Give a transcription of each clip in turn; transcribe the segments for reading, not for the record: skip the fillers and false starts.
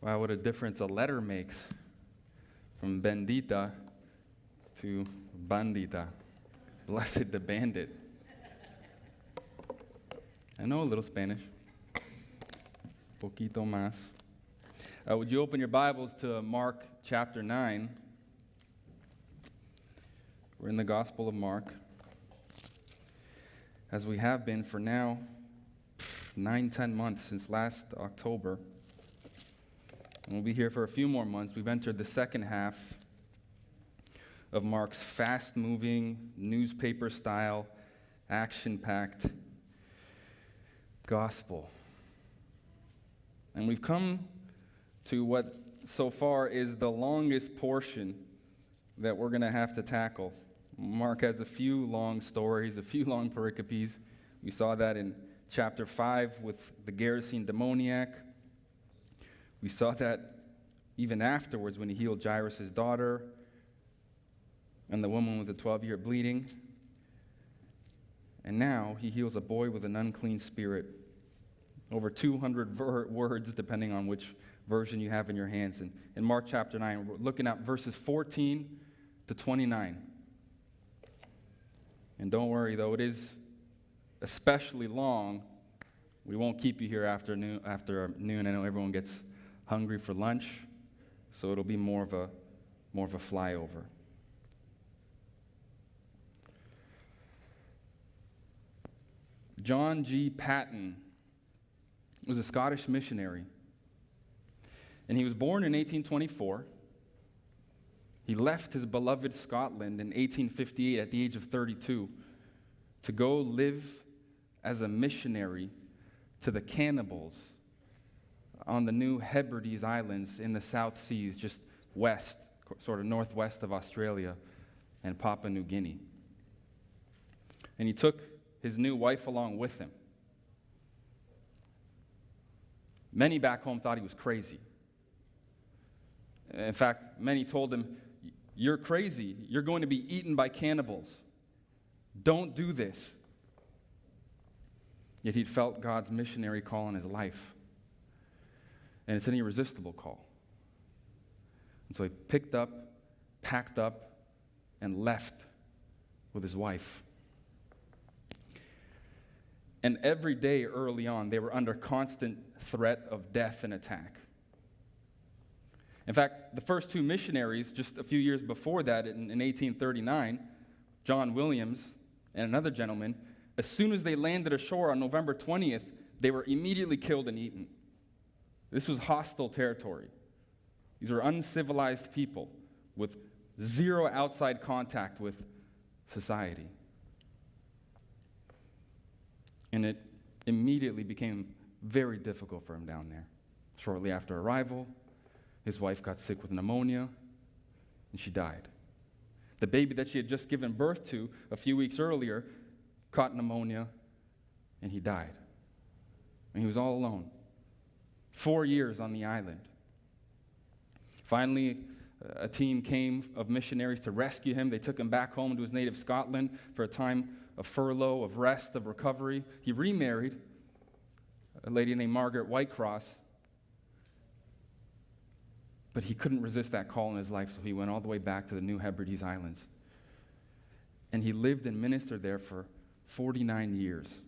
Wow, what a difference a letter makes from bendita to bandita. Blessed the bandit. I know a little Spanish. Poquito más. Would you open your Bibles to Mark chapter 9? We're in the Gospel of Mark, as we have been for now 9-10 months since last October. And we'll be here for a few more months. We've entered the second half of Mark's fast-moving, newspaper-style, action-packed gospel. And we've come to what so far is the longest portion that we're going to have to tackle. Mark has a few long stories, a few long pericopes. We saw that in chapter 5 with the Gerasene demoniac. We saw that even afterwards when he healed Jairus' daughter and the woman with the 12-year bleeding. And now he heals a boy with an unclean spirit. Over 200 words, depending on which version you have in your hands. And in Mark chapter 9, we're looking at verses 14 to 29. And don't worry, though it is especially long, we won't keep you here after noon. I know everyone gets hungry for lunch, so it'll be more of a flyover. John G. Paton was a Scottish missionary, and he was born in 1824. He left his beloved Scotland in 1858 at the age of 32 to go live as a missionary to the cannibals on the New Hebrides Islands in the South Seas, just west, sort of northwest of Australia and Papua New Guinea. And he took his new wife along with him. Many back home thought he was crazy. In fact, many told him, "You're crazy. You're going to be eaten by cannibals. Don't do this." Yet he'd felt God's missionary call in his life. And it's an irresistible call. And so he packed up, and left with his wife. And every day early on, they were under constant threat of death and attack. In fact, the first two missionaries, just a few years before that, in 1839, John Williams and another gentleman, as soon as they landed ashore on November 20th, they were immediately killed and eaten. This was hostile territory. These were uncivilized people with zero outside contact with society. And it immediately became very difficult for him down there. Shortly after arrival, his wife got sick with pneumonia, and she died. The baby that she had just given birth to a few weeks earlier caught pneumonia, and he died. And he was all alone. 4 years on the island. Finally, a team came of missionaries to rescue him. They took him back home to his native Scotland for a time of furlough, of rest, of recovery. He remarried a lady named Margaret Whitecross, but he couldn't resist that call in his life, so he went all the way back to the New Hebrides Islands. And he lived and ministered there for 49 years.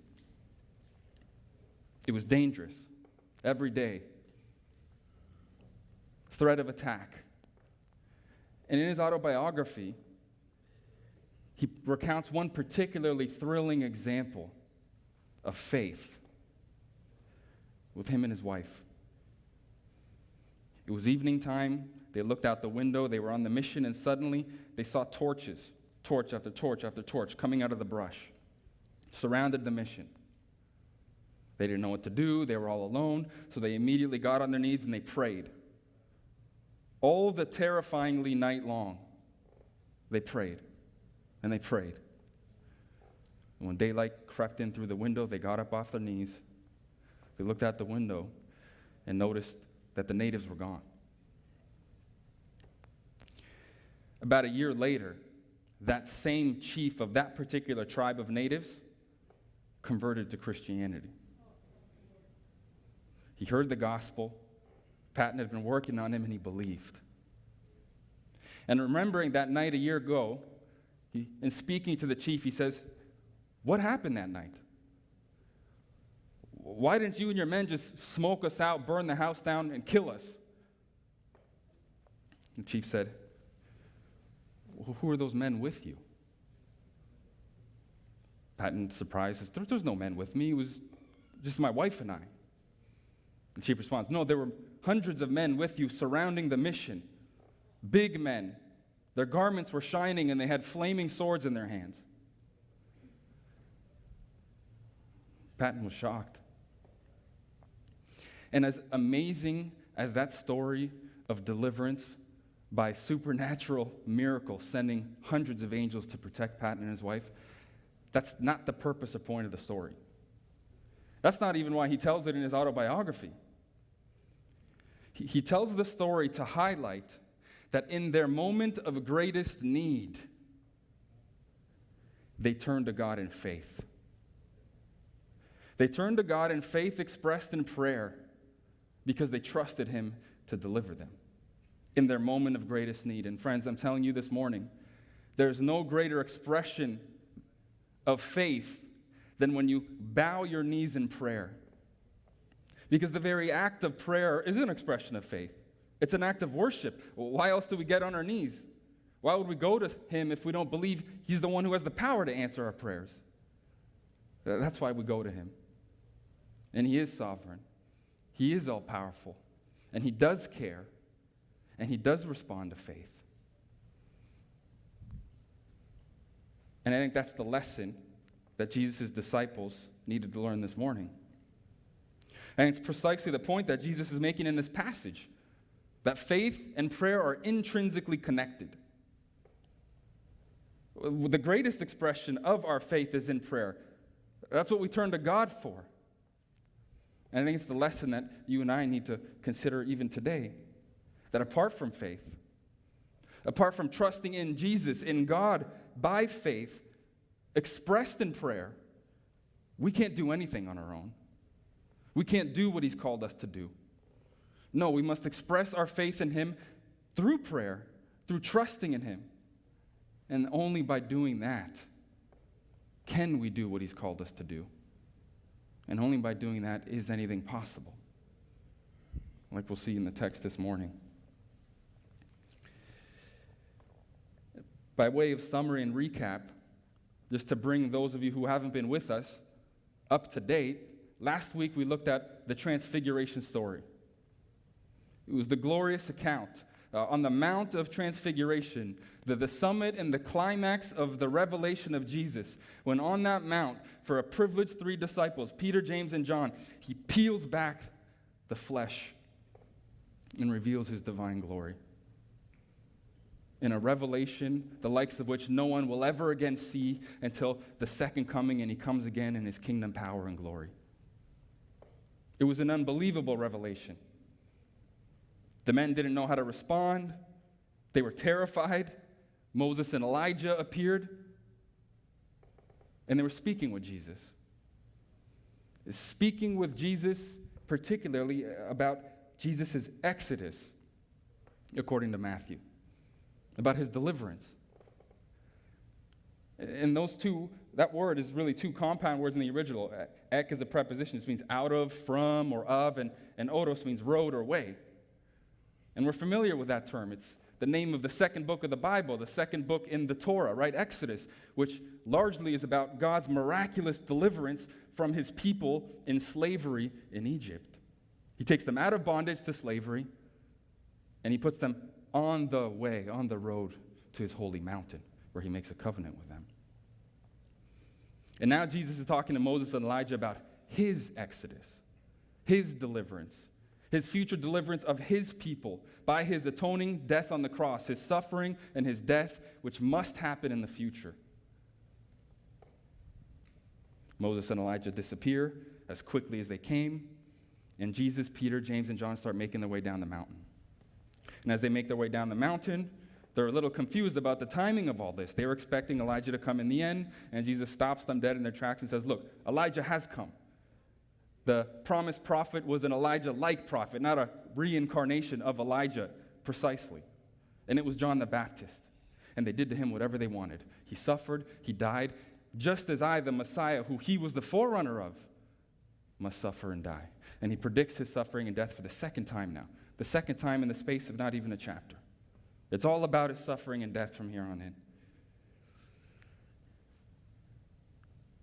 It was dangerous. Every day. Threat of attack. And in his autobiography, he recounts one particularly thrilling example of faith with him and his wife. It was evening time. They looked out the window. They were on the mission, and suddenly they saw torches, torch after torch after torch, coming out of the brush, surrounded the mission. They didn't know what to do. They were all alone, so they immediately got on their knees and they prayed. All the terrifyingly night long, they prayed, and they prayed. And when daylight crept in through the window, they got up off their knees. They looked out the window and noticed that the natives were gone. About a year later, that same chief of that particular tribe of natives converted to Christianity. He heard the gospel, Patton had been working on him, and he believed. And remembering that night a year ago, in speaking to the chief, he says, "What happened that night? Why didn't you and your men just smoke us out, burn the house down, and kill us?" The chief said, "Well, who are those men with you?" Patton, surprised, says, "There's no men with me. It was just my wife and I." The chief responds, "No, there were hundreds of men with you surrounding the mission. Big men. Their garments were shining and they had flaming swords in their hands." Patton was shocked. And as amazing as that story of deliverance by supernatural miracle, sending hundreds of angels to protect Patton and his wife, that's not the purpose or point of the story. That's not even why he tells it in his autobiography. He tells the story to highlight that in their moment of greatest need, they turned to God in faith. They turned to God in faith expressed in prayer because they trusted Him to deliver them in their moment of greatest need. And friends, I'm telling you this morning, there's no greater expression of faith than when you bow your knees in prayer. Because the very act of prayer is an expression of faith. It's an act of worship. Why else do we get on our knees? Why would we go to Him if we don't believe He's the one who has the power to answer our prayers? That's why we go to Him. And He is sovereign. He is all-powerful. And He does care. And He does respond to faith. And I think that's the lesson that Jesus' disciples needed to learn this morning. And it's precisely the point that Jesus is making in this passage, that faith and prayer are intrinsically connected. The greatest expression of our faith is in prayer. That's what we turn to God for. And I think it's the lesson that you and I need to consider even today, that apart from faith, apart from trusting in Jesus, in God, by faith, expressed in prayer, we can't do anything on our own. We can't do what He's called us to do. No, we must express our faith in Him through prayer, through trusting in Him. And only by doing that can we do what He's called us to do. And only by doing that is anything possible, like we'll see in the text this morning. By way of summary and recap, just to bring those of you who haven't been with us up to date, last week we looked at the Transfiguration story. It was the glorious account on the Mount of Transfiguration, the summit and the climax of the revelation of Jesus. When on that mount, for a privileged three disciples, Peter, James, and John, He peels back the flesh and reveals His divine glory. In a revelation, the likes of which no one will ever again see until the second coming and He comes again in His kingdom power and glory. It was an unbelievable revelation. The men didn't know how to respond. They were terrified. Moses and Elijah appeared, and they were speaking with Jesus. Speaking with Jesus, particularly about Jesus' exodus, according to Matthew, about His deliverance. And that word is really two compound words in the original. Ek is a preposition. It means out of, from, or of, and odos means road or way. And we're familiar with that term. It's the name of the second book of the Bible, the second book in the Torah, right? Exodus, which largely is about God's miraculous deliverance from His people in slavery in Egypt. He takes them out of bondage to slavery, and He puts them on the way, on the road to His holy mountain, where He makes a covenant with them. And now Jesus is talking to Moses and Elijah about His exodus, His deliverance, His future deliverance of His people by His atoning death on the cross, His suffering and His death, which must happen in the future. Moses and Elijah disappear as quickly as they came, and Jesus, Peter, James, and John start making their way down the mountain. And as they make their way down the mountain, they're a little confused about the timing of all this. They were expecting Elijah to come in the end, and Jesus stops them dead in their tracks and says, "Look, Elijah has come. The promised prophet was an Elijah-like prophet, not a reincarnation of Elijah precisely. And it was John the Baptist. And they did to him whatever they wanted. He suffered, he died, just as I, the Messiah, who he was the forerunner of, must suffer and die. And he predicts his suffering and death for the second time now. The second time in the space of not even a chapter. It's all about his suffering and death from here on in.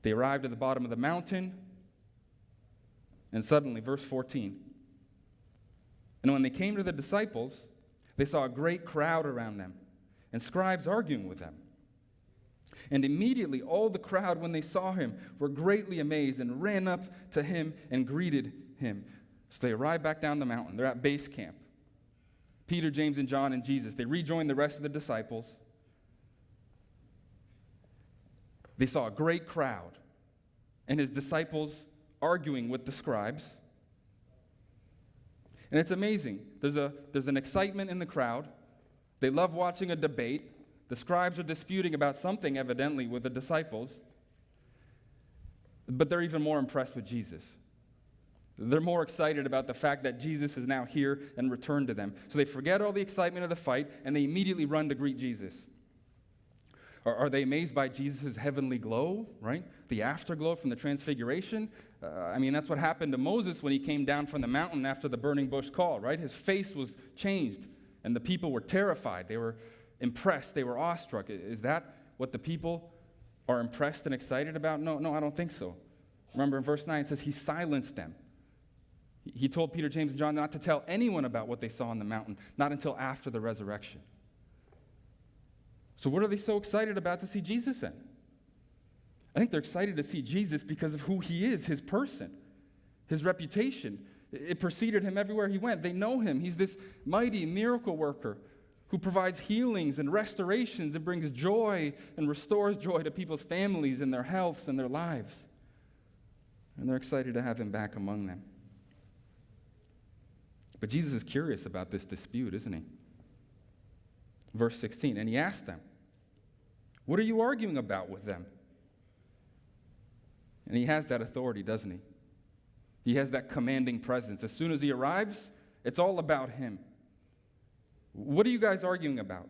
They arrived at the bottom of the mountain, and suddenly, verse 14, and when they came to the disciples, they saw a great crowd around them, and scribes arguing with them. And immediately all the crowd, when they saw him, were greatly amazed and ran up to him and greeted him. So they arrive back down the mountain. They're at base camp. Peter, James, and John, and Jesus. They rejoin the rest of the disciples. They saw a great crowd and his disciples arguing with the scribes. And it's amazing. There's an excitement in the crowd. They love watching a debate. The scribes are disputing about something, evidently, with the disciples. But they're even more impressed with Jesus. They're more excited about the fact that Jesus is now here and returned to them. So they forget all the excitement of the fight, and they immediately run to greet Jesus. Are they amazed by Jesus' heavenly glow, right? The afterglow from the transfiguration? That's what happened to Moses when he came down from the mountain after the burning bush call, right? His face was changed, and the people were terrified. They were impressed. They were awestruck. Is that what the people are impressed and excited about? No, I don't think so. Remember in verse 9 it says he silenced them. He told Peter, James, and John not to tell anyone about what they saw on the mountain, not until after the resurrection. So what are they so excited about to see Jesus in? I think they're excited to see Jesus because of who he is, his person, his reputation. It preceded him everywhere he went. They know him. He's this mighty miracle worker who provides healings and restorations and brings joy and restores joy to people's families and their healths and their lives. And they're excited to have him back among them. But Jesus is curious about this dispute, isn't he? Verse 16, and he asked them, what are you arguing about with them? And he has that authority, doesn't he? He has that commanding presence. As soon as he arrives, it's all about him. What are you guys arguing about?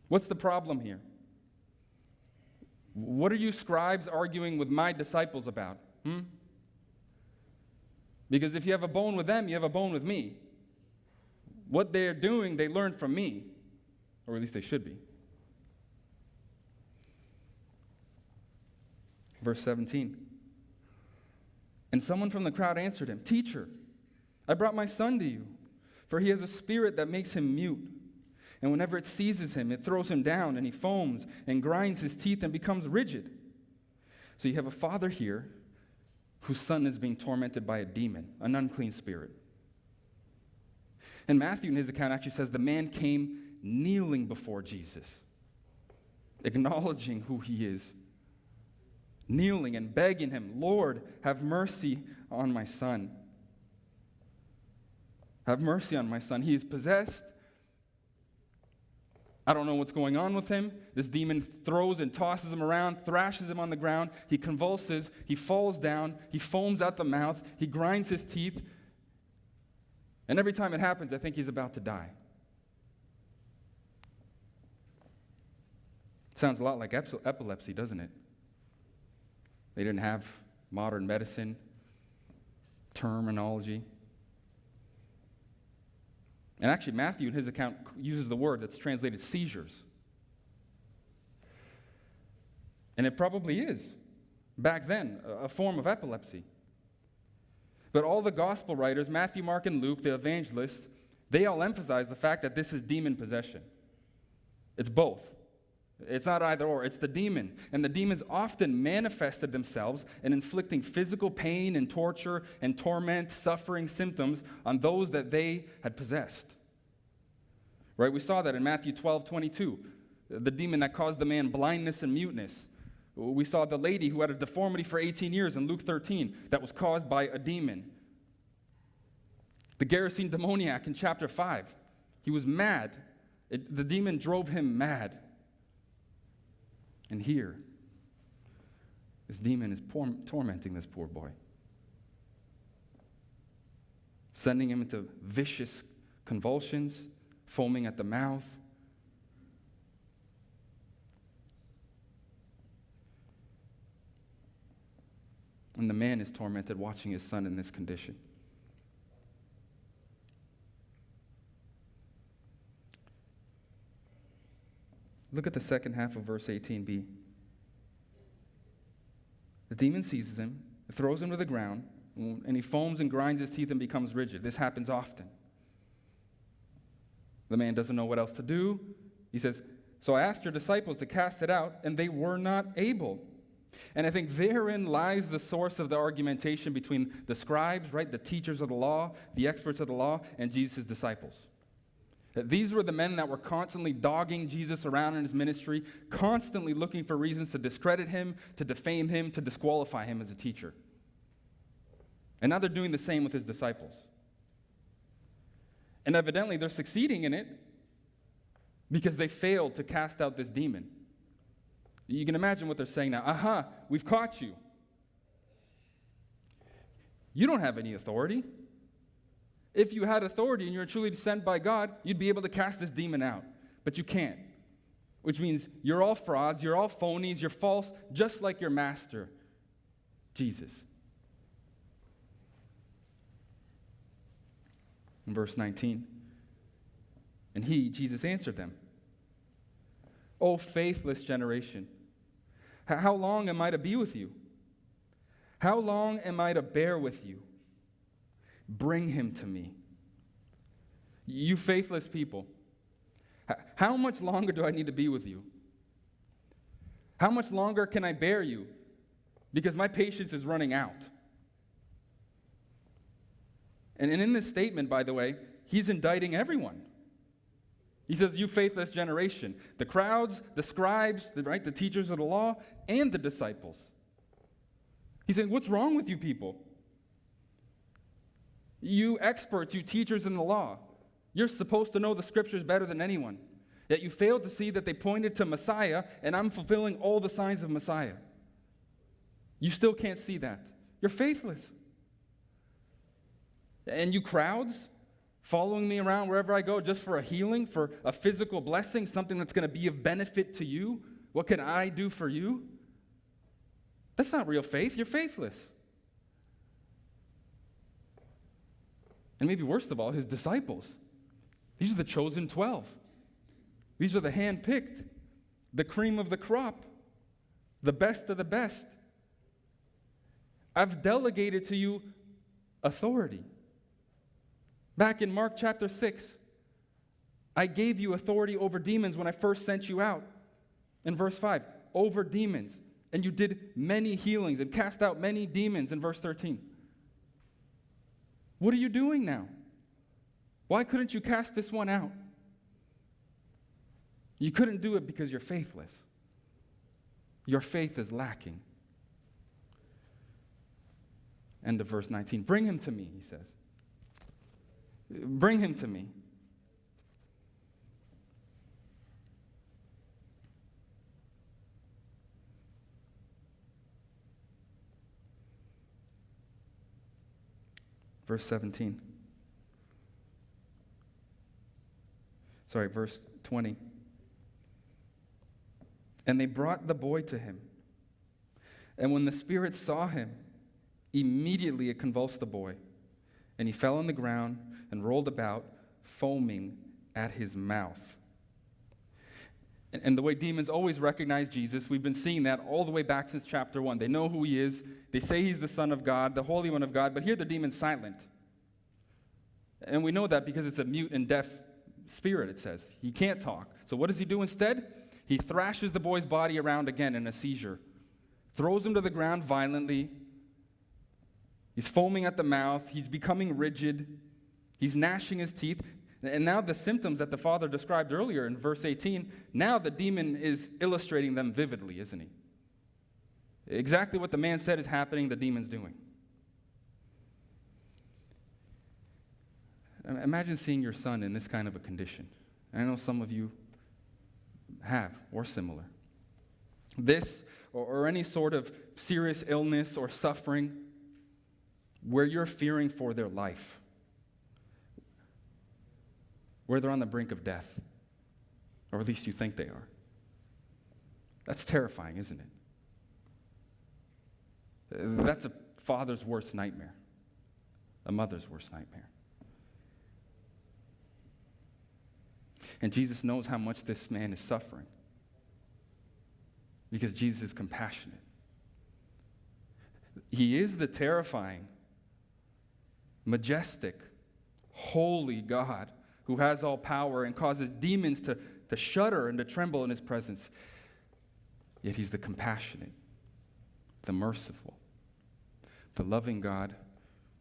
What's the problem here? What are you scribes arguing with my disciples about? Because if you have a bone with them, you have a bone with me. What they're doing, they learned from me. Or at least they should be. Verse 17. And someone from the crowd answered him, Teacher, I brought my son to you, for he has a spirit that makes him mute. And whenever it seizes him, it throws him down, and he foams and grinds his teeth and becomes rigid. So you have a father here whose son is being tormented by a demon, an unclean spirit. And Matthew, in his account, actually says the man came kneeling before Jesus, acknowledging who he is, kneeling and begging him, Lord, have mercy on my son. Have mercy on my son. He is possessed. I don't know what's going on with him. This demon throws and tosses him around, thrashes him on the ground. He convulses. He falls down. He foams out the mouth. He grinds his teeth. And every time it happens, I think he's about to die. Sounds a lot like epilepsy, doesn't it? They didn't have modern medicine terminology. And actually, Matthew, in his account, uses the word that's translated seizures. And it probably is, back then, a form of epilepsy. But all the gospel writers, Matthew, Mark, and Luke, the evangelists, they all emphasize the fact that this is demon possession. It's both. It's not either or, it's the demon. And the demons often manifested themselves in inflicting physical pain and torture and torment, suffering, symptoms on those that they had possessed. Right? We saw that in Matthew 12:22, the demon that caused the man blindness and muteness. We saw the lady who had a deformity for 18 years in Luke 13 that was caused by a demon. The Gerasene demoniac in chapter 5, he was mad. The demon drove him mad. And here, This demon is tormenting this poor boy, sending him into vicious convulsions, foaming at the mouth. And the man is tormented watching his son in this condition. Look at the second half of verse 18b. The demon seizes him, throws him to the ground, and he foams and grinds his teeth and becomes rigid. This happens often. The man doesn't know what else to do. He says, "So I asked your disciples to cast it out, and they were not able." And I think therein lies the source of the argumentation between the scribes, right, the teachers of the law, the experts of the law, and Jesus' disciples. These were the men that were constantly dogging Jesus around in his ministry, constantly looking for reasons to discredit him, to defame him, to disqualify him as a teacher. And now they're doing the same with his disciples. And evidently they're succeeding in it because they failed to cast out this demon. You can imagine what they're saying now. We've caught you. You don't have any authority. If you had authority and you're truly sent by God, you'd be able to cast this demon out. But you can't. Which means you're all frauds, you're all phonies, you're false, just like your master, Jesus. In verse 19, and he, Jesus, answered them, "O faithless generation, how long am I to be with you? How long am I to bear with you? Bring him to me." You faithless people, how much longer do I need to be with you? How much longer can I bear you? Because my patience is running out. And in this statement, by the way, he's indicting everyone. He says, you faithless generation, the crowds, the scribes, the teachers of the law, and the disciples. He's saying, what's wrong with you people? You experts, you teachers in the law, you're supposed to know the scriptures better than anyone. Yet you failed to see that they pointed to Messiah, and I'm fulfilling all the signs of Messiah. You still can't see that. You're faithless. And you crowds, following me around wherever I go just for a healing, for a physical blessing, something that's going to be of benefit to you. What can I do for you? That's not real faith. You're faithless. And maybe worst of all, his disciples. These are the chosen 12. These are the hand-picked, the cream of the crop, the best of the best. I've delegated to you authority. Back in Mark chapter 6, I gave you authority over demons when I first sent you out. In verse 5, over demons. And you did many healings and cast out many demons in verse 13. What are you doing now? Why couldn't you cast this one out? You couldn't do it because you're faithless. Your faith is lacking. End of verse 19. Bring him to me, he says. Bring him to me. Verse 17. Verse 20. And they brought the boy to him. And when the spirit saw him, immediately it convulsed the boy. And he fell on the ground and rolled about, foaming at his mouth. And the way demons always recognize Jesus, we've been seeing that all the way back since chapter 1. They know who he is. They say he's the Son of God, the Holy One of God, but here the demon's silent. And we know that because it's a mute and deaf spirit, it says. He can't talk. So what does he do instead? He thrashes the boy's body around again in a seizure, throws him to the ground violently. He's foaming at the mouth. He's becoming rigid. He's gnashing his teeth. And now the symptoms that the father described earlier in verse 18, now the demon is illustrating them vividly, isn't he? Exactly what the man said is happening, the demon's doing. Imagine seeing your son in this kind of a condition. And I know some of you have, or similar. This, or any sort of serious illness or suffering where you're fearing for their life, where they're on the brink of death, or at least you think they are. That's terrifying, isn't it? That's a father's worst nightmare, a mother's worst nightmare. And Jesus knows how much this man is suffering because Jesus is compassionate. He is the terrifying, majestic, holy God who has all power and causes demons to shudder and to tremble in his presence. Yet he's the compassionate, the merciful, the loving God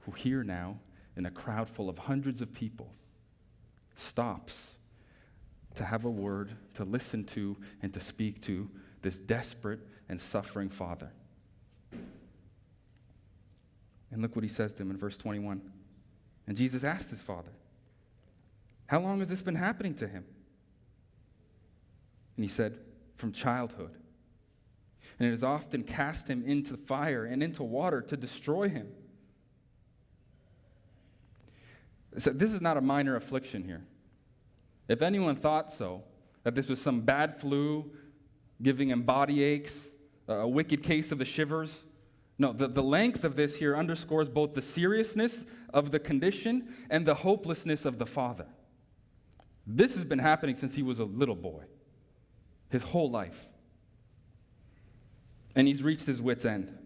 who here now, in a crowd full of hundreds of people, stops to have a word, to listen to, and to speak to this desperate and suffering father. And look what he says to him in verse 21. And Jesus asked his father, "How long has this been happening to him?" And he said, "From childhood. And it has often cast him into fire and into water to destroy him." So this is not a minor affliction here. If anyone thought so, that this was some bad flu, giving him body aches, a wicked case of the shivers, no, the length of this here underscores both the seriousness of the condition and the hopelessness of the father. This has been happening since he was a little boy, his whole life. And he's reached his wit's end.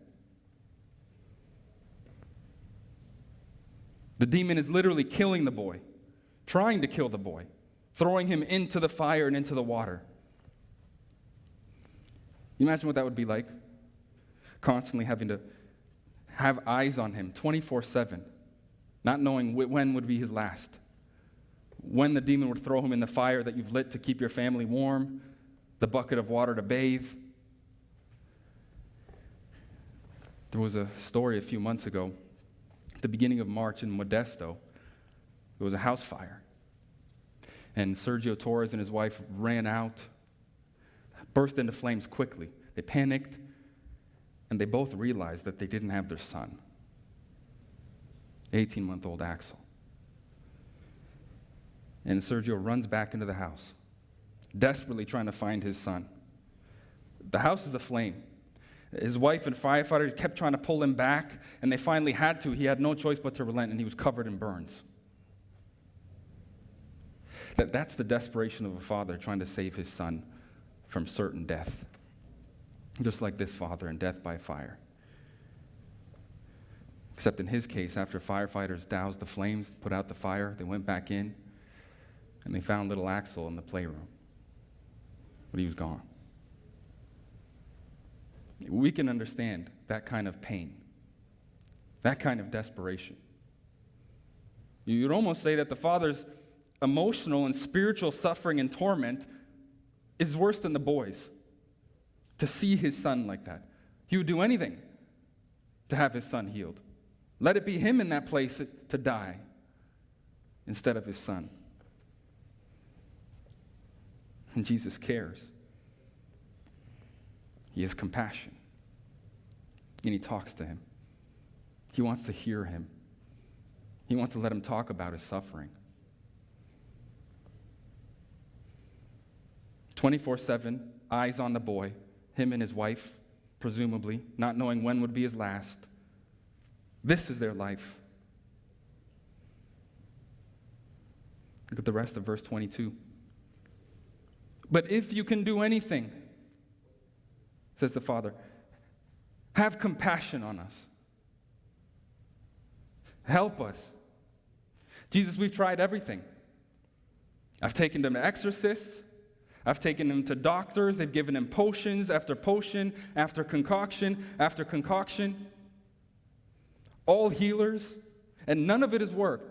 The demon is literally killing the boy, trying to kill the boy, throwing him into the fire and into the water. You imagine what that would be like? Constantly having to have eyes on him 24/7, not knowing when would be his last, when the demon would throw him in the fire that you've lit to keep your family warm, the bucket of water to bathe. There was a story a few months ago, at the beginning of March in Modesto. There was a house fire. And Sergio Torres and his wife ran out, burst into flames quickly. They panicked, and they both realized that they didn't have their son, 18-month-old Axel. And Sergio runs back into the house, desperately trying to find his son. The house is aflame. His wife and firefighters kept trying to pull him back, and they finally had to. He had no choice but to relent, and he was covered in burns. That's the desperation of a father trying to save his son from certain death. Just like this father in death by fire. Except in his case, after firefighters doused the flames, put out the fire, they went back in, and they found little Axel in the playroom. But he was gone. We can understand that kind of pain, that kind of desperation. You'd almost say that the father's emotional and spiritual suffering and torment is worse than the boy's. To see his son like that, he would do anything to have his son healed. Let it be him in that place to die instead of his son. And Jesus cares. He has compassion. And he talks to him. He wants to hear him. He wants to let him talk about his suffering. 24/7, eyes on the boy, him and his wife, presumably, not knowing when would be his last. This is their life. Look at the rest of verse 22. But if you can do anything, says the father, have compassion on us. Help us. Jesus, we've tried everything. I've taken them to exorcists. I've taken him to doctors. They've given him potions after potion, after concoction, after concoction. All healers, and none of it has worked.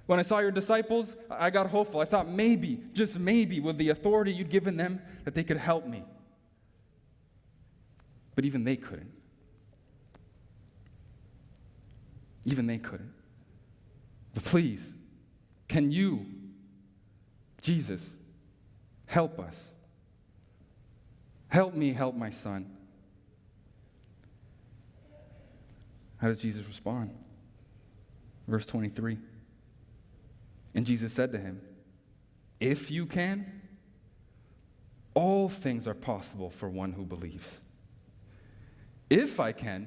When I saw your disciples, I got hopeful. I thought maybe, just maybe, with the authority you'd given them, that they could help me. But even they couldn't. Even they couldn't. But please, can you, Jesus, help us? Help me help my son. How does Jesus respond? Verse 23. And Jesus said to him, if you can, all things are possible for one who believes. If I can.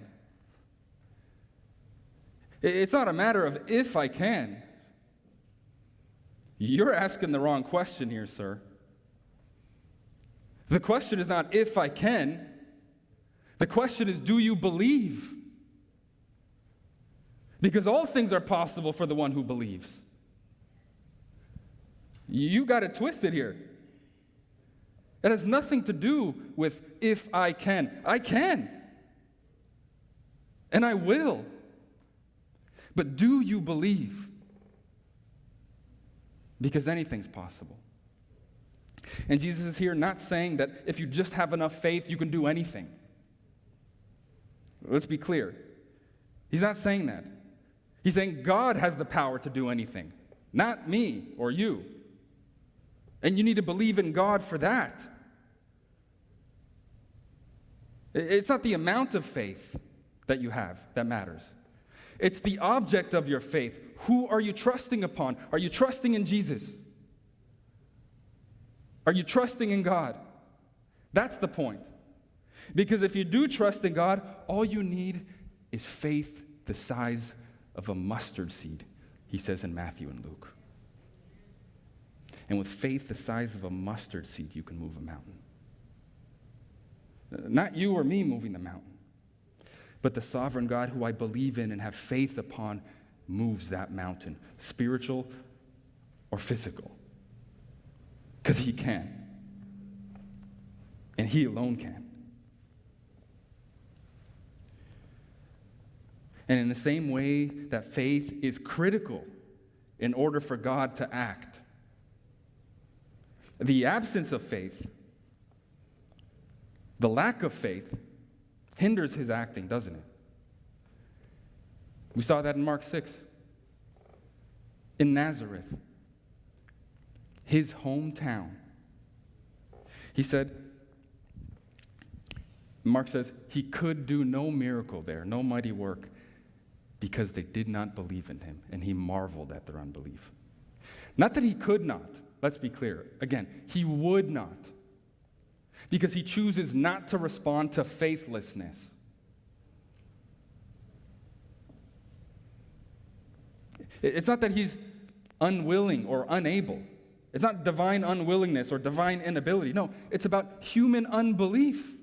It's not a matter of if I can. You're asking the wrong question here, sir. The question is not if I can. The question is, do you believe? Because all things are possible for the one who believes. You got it twisted here. It has nothing to do with if I can. I can. And I will. But do you believe? Because anything's possible. And Jesus is here not saying that if you just have enough faith, you can do anything. Let's be clear. He's not saying that. He's saying God has the power to do anything, not me or you. And you need to believe in God for that. It's not the amount of faith that you have that matters. It's the object of your faith. Who are you trusting upon? Are you trusting in Jesus? Are you trusting in God? That's the point. Because if you do trust in God, all you need is faith the size of a mustard seed, he says in Matthew and Luke. And with faith the size of a mustard seed, you can move a mountain. Not you or me moving the mountain, but the sovereign God who I believe in and have faith upon moves that mountain, spiritual or physical. Because he can. And he alone can. And in the same way that faith is critical in order for God to act, the absence of faith, the lack of faith, hinders his acting, doesn't it? We saw that in Mark 6. In Nazareth, his hometown. He said, Mark says, he could do no miracle there, no mighty work, because they did not believe in him, and he marveled at their unbelief. Not that he could not, let's be clear. Again, he would not, because he chooses not to respond to faithlessness. It's not that he's unwilling or unable. It's not divine unwillingness or divine inability. No, it's about human unbelief.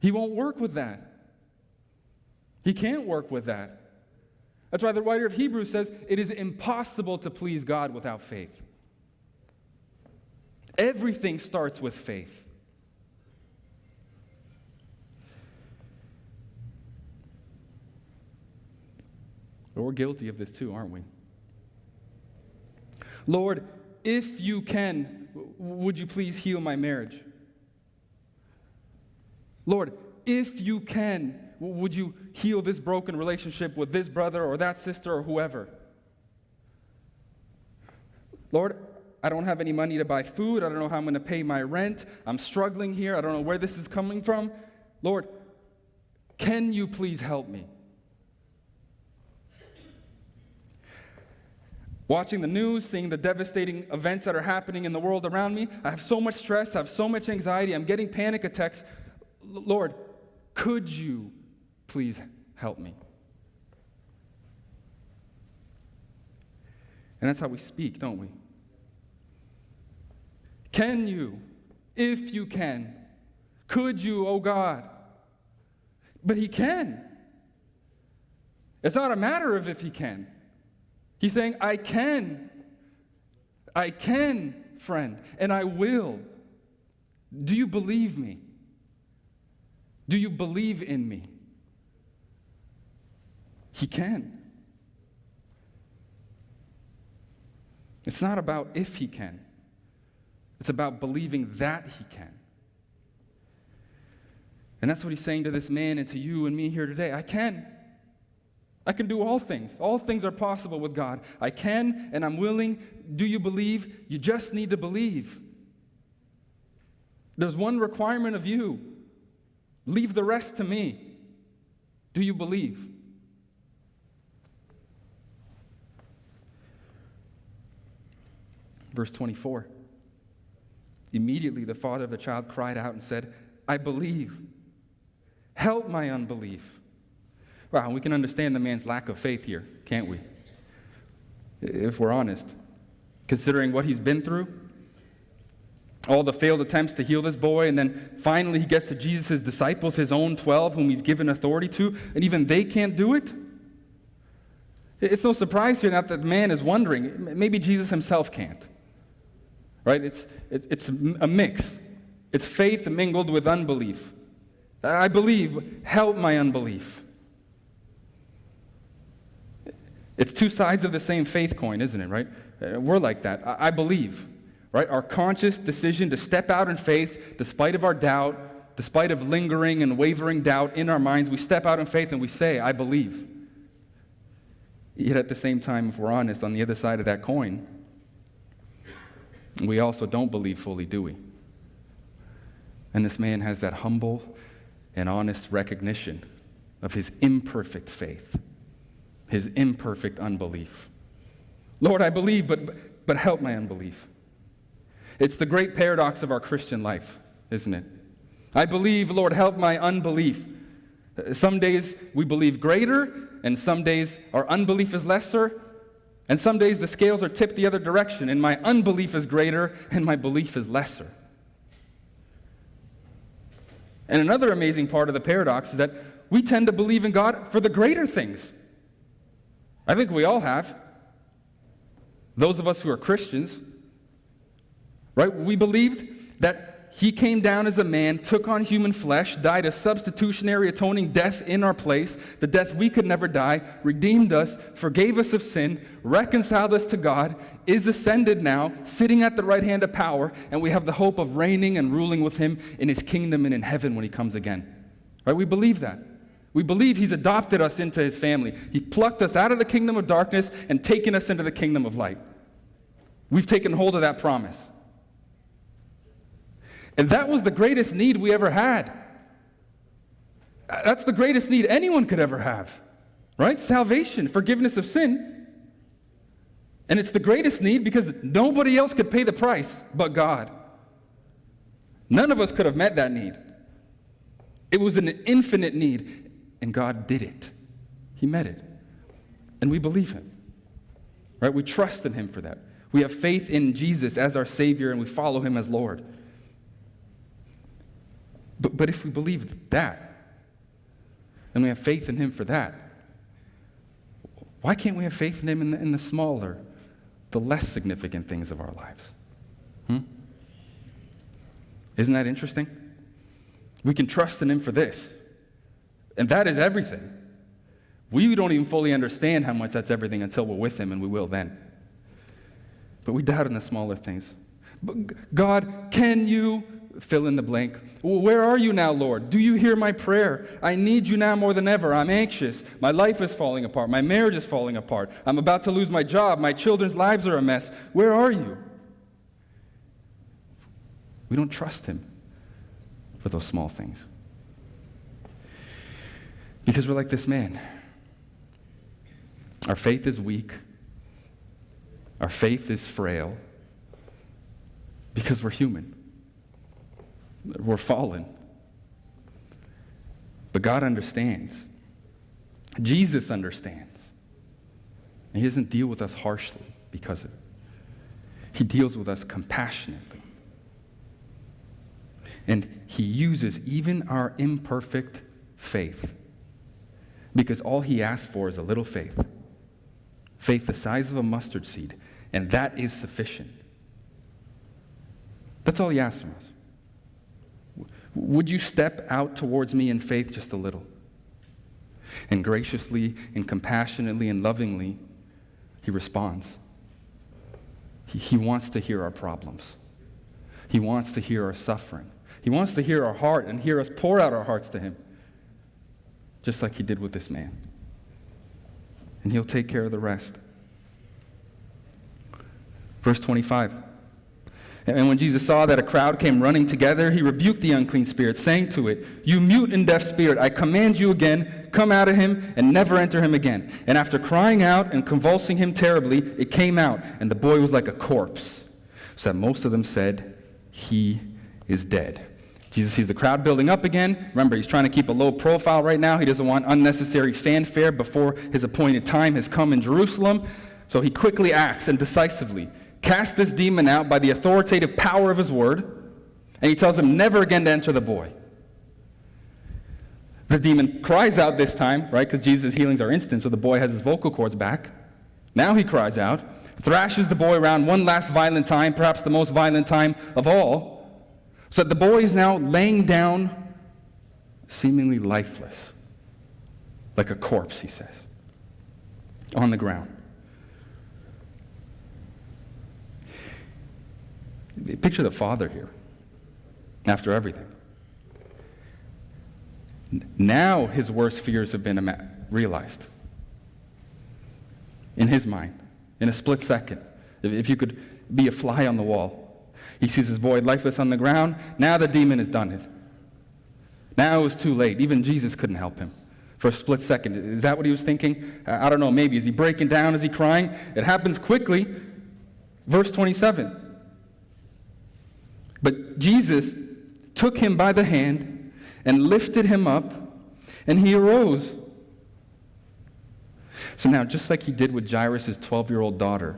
He won't work with that. He can't work with that. That's why the writer of Hebrews says it is impossible to please God without faith. Everything starts with faith. But we're guilty of this too, aren't we? Lord, if you can, would you please heal my marriage? Lord, if you can, would you heal this broken relationship with this brother or that sister or whoever? Lord, I don't have any money to buy food. I don't know how I'm going to pay my rent. I'm struggling here. I don't know where this is coming from. Lord, can you please help me? Watching the news, seeing the devastating events that are happening in the world around me, I have so much stress, I have so much anxiety, I'm getting panic attacks. Lord, could you please help me? And that's how we speak, don't we? Can you? If you can. Could you, oh God? But he can. It's not a matter of if he can. He's saying, I can. I can, friend, and I will. Do you believe me? Do you believe in me? He can. It's not about if he can. It's about believing that he can. And that's what he's saying to this man and to you and me here today. I can. I can do all things. All things are possible with God. I can and I'm willing. Do you believe? You just need to believe. There's one requirement of you. Leave the rest to me. Do you believe? Verse 24. Immediately the father of the child cried out and said, I believe. Help my unbelief. Wow, we can understand the man's lack of faith here, can't we? If we're honest. Considering what he's been through, all the failed attempts to heal this boy, and then finally he gets to Jesus' disciples, his own 12, whom he's given authority to, and even they can't do it. It's no surprise here that the man is wondering, maybe Jesus himself can't. Right? It's a mix. It's faith mingled with unbelief. I believe, help my unbelief. It's two sides of the same faith coin, isn't it, right? We're like that. I believe, right? Our conscious decision to step out in faith, despite of our doubt, despite of lingering and wavering doubt in our minds, we step out in faith and we say, I believe. Yet at the same time, if we're honest, on the other side of that coin, we also don't believe fully, do we? And this man has that humble and honest recognition of his imperfect faith, his imperfect unbelief. Lord, I believe, but help my unbelief. It's the great paradox of our Christian life, isn't it? I believe, Lord, help my unbelief. Some days we believe greater, and some days our unbelief is lesser, and some days the scales are tipped the other direction, and my unbelief is greater, and my belief is lesser. And another amazing part of the paradox is that we tend to believe in God for the greater things. I think we all have. Those of us who are Christians, right? We believed that he came down as a man, took on human flesh, died a substitutionary atoning death in our place, the death we could never die, redeemed us, forgave us of sin, reconciled us to God, is ascended now, sitting at the right hand of power, and we have the hope of reigning and ruling with him in his kingdom and in heaven when he comes again. Right? We believe that. We believe he's adopted us into his family. He plucked us out of the kingdom of darkness and taken us into the kingdom of light. We've taken hold of that promise. And that was the greatest need we ever had. That's the greatest need anyone could ever have, right? Salvation, forgiveness of sin. And it's the greatest need because nobody else could pay the price but God. None of us could have met that need. It was an infinite need, and God did it. He met it. And we believe him, right? We trust in him for that. We have faith in Jesus as our Savior, and we follow him as Lord. But if we believe that, and we have faith in him for that, why can't we have faith in him in the smaller, the less significant things of our lives? Isn't that interesting? We can trust in him for this, and that is everything. We don't even fully understand how much that's everything until we're with him, and we will then. But we doubt in the smaller things. But God, can you fill in the blank? Where are you now, Lord? Do you hear my prayer? I need you now more than ever. I'm anxious. My life is falling apart. My marriage is falling apart. I'm about to lose my job. My children's lives are a mess. Where are you? We don't trust him for those small things. Because we're like this man. Our faith is weak. Our faith is frail. Because we're human. We're fallen. But God understands. Jesus understands. And he doesn't deal with us harshly because of it. He deals with us compassionately. And he uses even our imperfect faith. Because all he asks for is a little faith. Faith the size of a mustard seed. And that is sufficient. That's all he asks from us. Would you step out towards me in faith just a little? And graciously and compassionately and lovingly, he responds. He wants to hear our problems. He wants to hear our suffering. He wants to hear our heart and hear us pour out our hearts to him, just like he did with this man. And he'll take care of the rest. Verse 25. And when Jesus saw that a crowd came running together, he rebuked the unclean spirit, saying to it, "You mute and deaf spirit, I command you again, come out of him and never enter him again." And after crying out and convulsing him terribly, it came out, and the boy was like a corpse, so that most of them said, "He is dead." Jesus sees the crowd building up again. Remember, he's trying to keep a low profile right now. He doesn't want unnecessary fanfare before his appointed time has come in Jerusalem. So he quickly acts and decisively casts this demon out by the authoritative power of his word, and he tells him never again to enter the boy. The demon cries out this time, right, because Jesus' healings are instant, so the boy has his vocal cords back. Now he cries out, thrashes the boy around one last violent time, perhaps the most violent time of all, so that the boy is now laying down, seemingly lifeless, like a corpse, he says, on the ground. Picture the father here, after everything. Now his worst fears have been realized. In his mind, in a split second, if you could be a fly on the wall. He sees his boy lifeless on the ground. Now the demon has done it. Now it was too late. Even Jesus couldn't help him for a split second. Is that what he was thinking? I don't know, maybe. Is he breaking down? Is he crying? It happens quickly. Verse 27. But Jesus took him by the hand and lifted him up, and he arose. So now, just like he did with Jairus' 12-year-old daughter,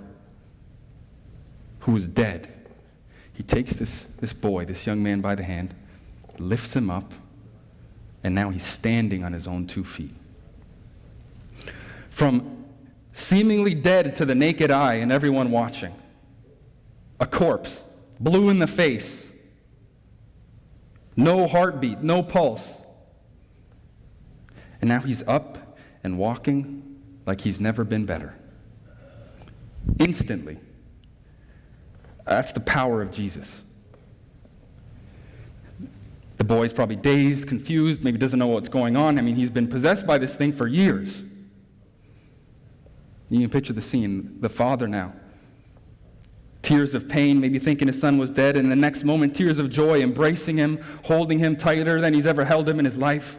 who was dead, he takes this boy, this young man by the hand, lifts him up, and now he's standing on his own 2 feet. From seemingly dead to the naked eye and everyone watching, a corpse, blue in the face, no heartbeat, no pulse. And now he's up and walking like he's never been better. Instantly. That's the power of Jesus. The boy's probably dazed, confused, maybe doesn't know what's going on. I mean, he's been possessed by this thing for years. You can picture the scene, the father now. Tears of pain, maybe thinking his son was dead, and the next moment, tears of joy, embracing him, holding him tighter than he's ever held him in his life.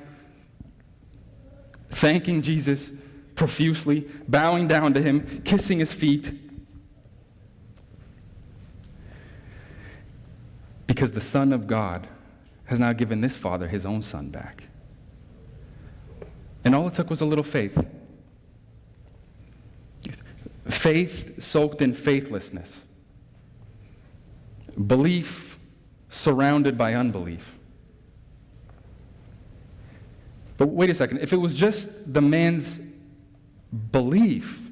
Thanking Jesus profusely, bowing down to him, kissing his feet. Because the Son of God has now given this father his own son back. And all it took was a little faith. Faith soaked in faithlessness. Belief surrounded by unbelief. But wait a second, if it was just the man's belief,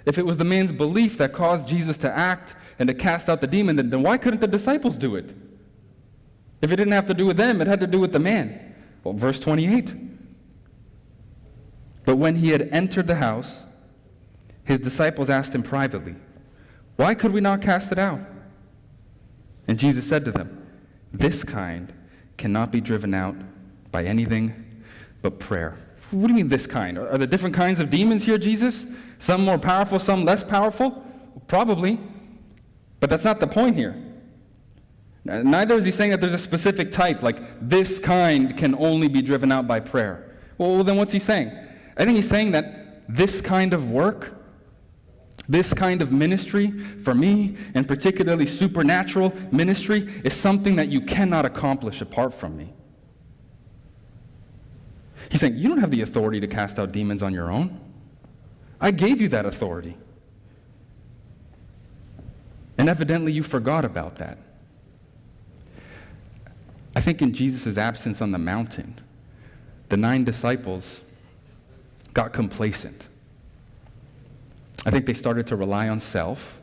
if it was the man's belief that caused Jesus to act and to cast out the demon, then why couldn't the disciples do it? If it didn't have to do with them, it had to do with the man. Well, verse 28. But when he had entered the house, his disciples asked him privately, "Why could we not cast it out?" And Jesus said to them, "This kind cannot be driven out by anything but prayer." What do you mean this kind? Are there different kinds of demons here, Jesus? Some more powerful, some less powerful? Probably. But that's not the point here. Neither is he saying that there's a specific type, like this kind can only be driven out by prayer. Well, then what's he saying? I think he's saying that this kind of work, this kind of ministry, for me, and particularly supernatural ministry, is something that you cannot accomplish apart from me. He's saying, you don't have the authority to cast out demons on your own. I gave you that authority. And evidently you forgot about that. I think in Jesus' absence on the mountain, the 9 disciples got complacent. I think they started to rely on self.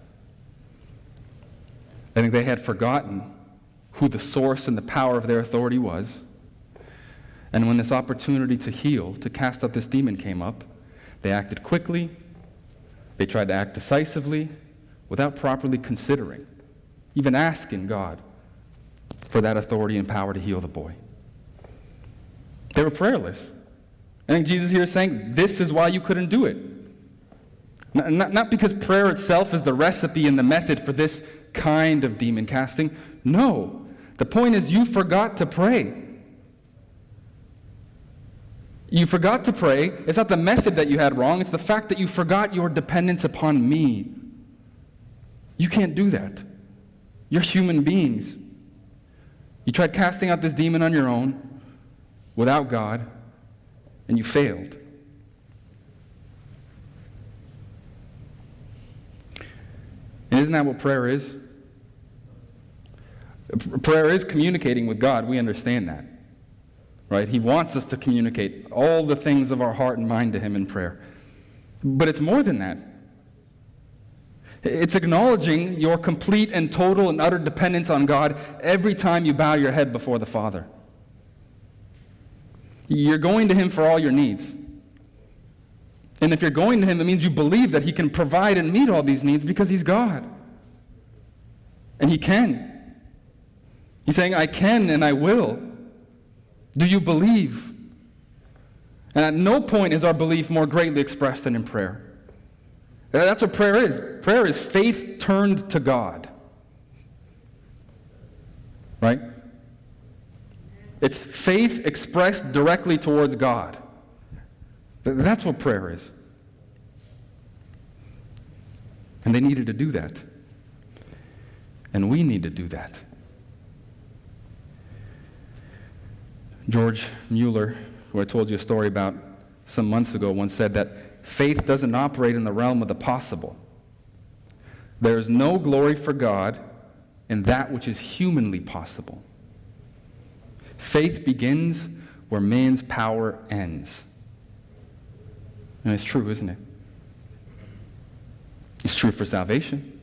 I think they had forgotten who the source and the power of their authority was. And when this opportunity to heal, to cast out this demon came up, they acted quickly, they tried to act decisively, without properly considering, even asking God for that authority and power to heal the boy. They were prayerless. I think Jesus here is saying, this is why you couldn't do it. Not because prayer itself is the recipe and the method for this kind of demon casting. No. The point is you forgot to pray. You forgot to pray. It's not the method that you had wrong. It's the fact that you forgot your dependence upon me. You can't do that. You're human beings. You tried casting out this demon on your own without God, and you failed. And isn't that what prayer is? Prayer is communicating with God. We understand that. Right? He wants us to communicate all the things of our heart and mind to Him in prayer. But it's more than that. It's acknowledging your complete and total and utter dependence on God every time you bow your head before the Father. You're going to Him for all your needs. And if you're going to Him, it means you believe that He can provide and meet all these needs because He's God. And He can. He's saying, I can and I will. Do you believe? And at no point is our belief more greatly expressed than in prayer. That's what prayer is. Prayer is faith turned to God. Right? It's faith expressed directly towards God. That's what prayer is. And they needed to do that. And we need to do that. George Mueller, who I told you a story about some months ago, once said that faith doesn't operate in the realm of the possible. There is no glory for God in that which is humanly possible. Faith begins where man's power ends. And it's true, isn't it? It's true for salvation.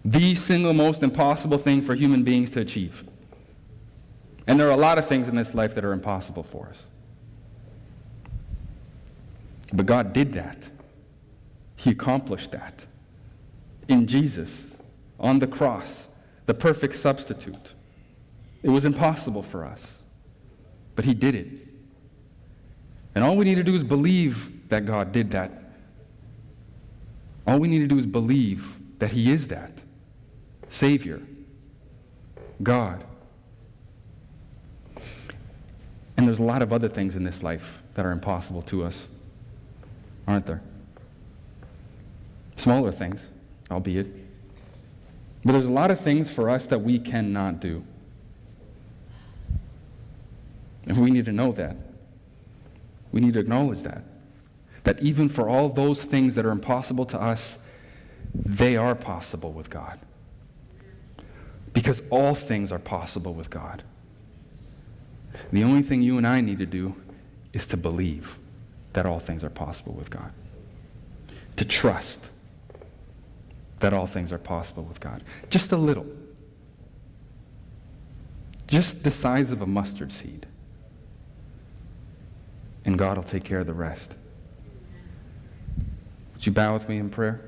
The single most impossible thing for human beings to achieve. And there are a lot of things in this life that are impossible for us. But God did that. He accomplished that. In Jesus, on the cross, the perfect substitute. It was impossible for us. But He did it. And all we need to do is believe that God did that. All we need to do is believe that He is that. Savior. God. And there's a lot of other things in this life that are impossible to us, aren't there? Smaller things, albeit. But there's a lot of things for us that we cannot do. And we need to know that. We need to acknowledge that. That even for all those things that are impossible to us, they are possible with God. Because all things are possible with God. The only thing you and I need to do is to believe that all things are possible with God. To trust that all things are possible with God. Just a little. Just the size of a mustard seed. And God will take care of the rest. Would you bow with me in prayer?